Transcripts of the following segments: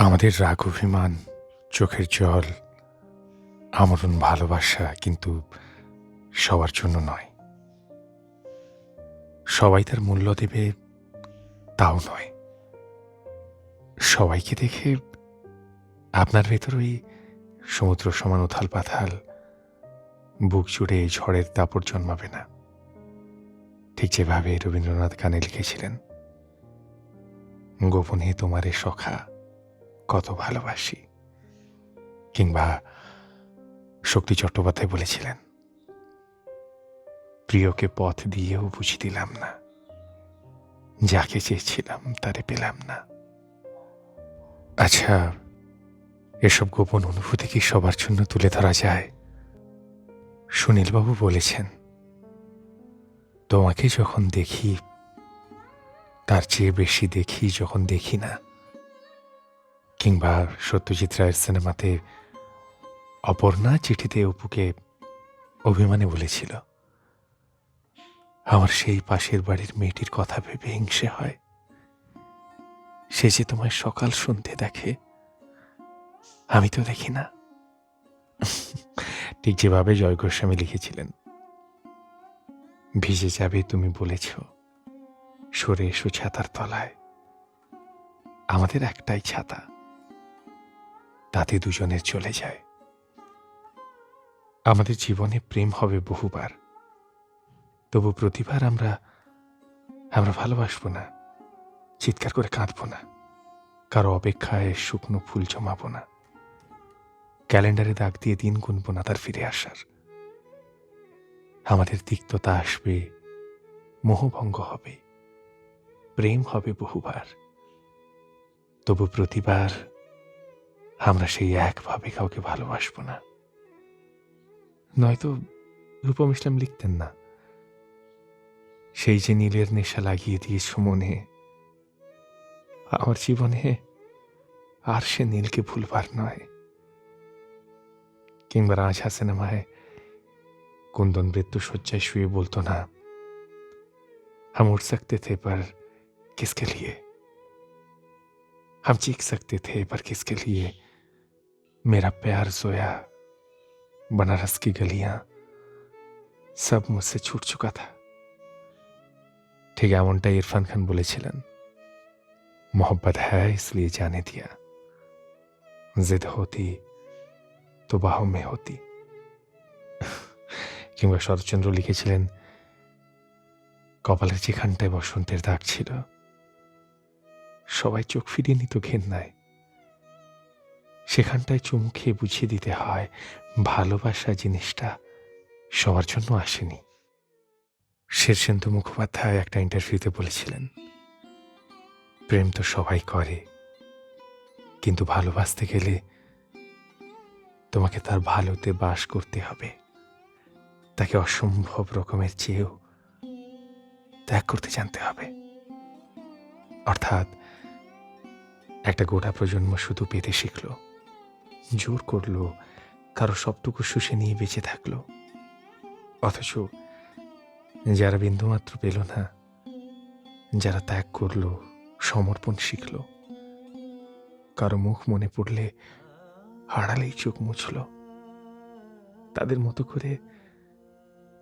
আমাদের রাগ অভিমান, চোখের জল, আমরণ ভালোবাসা কিন্তু সবার জন্য নয়। সবাই তার মূল্য দেবে তাও নয়। সবাইকে দেখে আপনার ভেতর ওই সমুদ্র সমান উথাল পাথাল বুক জুড়ে এই ঝড়ের দাপট জন্মাবে না। ঠিক যেভাবে রবীন্দ্রনাথ গানে লিখেছিলেন, গোপনে তোমারে সখা কত ভালোবাসি। কিংবা শক্তি চট্টোপাধ্যায় বলেছিলেন, প্রিয়কে পথ দিয়েও বুঝি দিলাম না, যাকে চেয়েছিলাম তারে পেলাম না। আচ্ছা, এসব গোপন অনুভূতি কি সবার জন্য তুলে ধরা যায়? সুনীলবাবু বলেছেন, তোমাকে যখন দেখি তার চেয়ে বেশি দেখি যখন দেখি না। কিংবা সত্যজিৎ রায়ের সিনেমাতে অপর্ণা চিঠিতে অপুকে অভিমানে বলেছিল, আমার সেই পাশের বাড়ির মেয়েটির কথা ভেবে হিংসে হয়, সে যে তোমায় সকাল সন্ধে দেখে, আমি তো দেখি না। ঠিক যেভাবে জয় গোস্বামী লিখেছিলেন, ভিজে যাবে তুমি বলেছ, সরে এসো ছাতার তলায়। আমাদের একটাই ছাতা, তাতে দুজনের চলে যায়। আমাদের জীবনে প্রেম হবে বহুবার, তবু প্রতিবার আমরা ভালোবাসবো না, চিৎকার করে কাঁদবো না, কারো অপেক্ষায় শুকনো ফুল জমাবো না, ক্যালেন্ডারে দাগ দিয়ে দিন গুনবো না তার ফিরে আসার। আমাদের তিক্ততা আসবে, মোহভঙ্গ হবে, প্রেম হবে বহুবার, তবু প্রতিবার আমরা সেই একভাবে কাউকে ভালোবাসবো না। নয়তো রূপম ইসলাম লিখতেন না, সেই যে নীলের নেশা লাগিয়ে দিয়েছ মনে, আমার জীবনে আর সে নীলকে ভুলবার নয়। কিংবা রাজা সিনেমায় কুন্দন মৃত্যু শয্যায় শুয়ে বলতো না, हम उठ सकते थे पर किसके लिए, हम चीख सकते थे पर किसके लिए, मेरा प्यार सोया, बनारस की गलियां सब मुझसे छूट चुका था। ठीक एमनटाई इरफान खान বলেছিলেন, मोहब्बत है इसलिए जाने दिया, जिद होती तो बाहों में होती। কিংবা শরৎচন্দ্র লিখেছিলেন, কপালের যেখানটায় বসন্তের দাগ ছিল, সবাই চোখ ফিরিয়ে নিত ঘেন্নায়, সেখানটায় চুমু খেয়ে বুঝিয়ে দিতে হয় ভালোবাসা জিনিসটা সবার জন্য আসেনি। শীর্ষেন্দু মুখোপাধ্যায় একটা ইন্টারভিউতে বলেছিলেন, প্রেম তো সবাই করে, কিন্তু ভালোবাসতে গেলে তোমাকে তার ভালোতে বাস করতে হবে, তাকে অসম্ভব রকমের চেয়েও ত্যাগ করতে জানতে হবে। অর্থাৎ একটা গোটা প্রজন্ম শুধু পেতে শিখল, জোর করলো, কারো সবটুকু শুষে নিয়ে বেঁচে থাকলো, অথচ যারা বিন্দুমাত্র পেল না, যারা ত্যাগ করলো, সমর্পণ শিখল, কারো মুখ মনে পড়লে হারালেই চোখ মুছল, তাদের মতো করে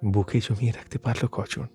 বুকে জমিয়ে রাখতে পারলো কজন?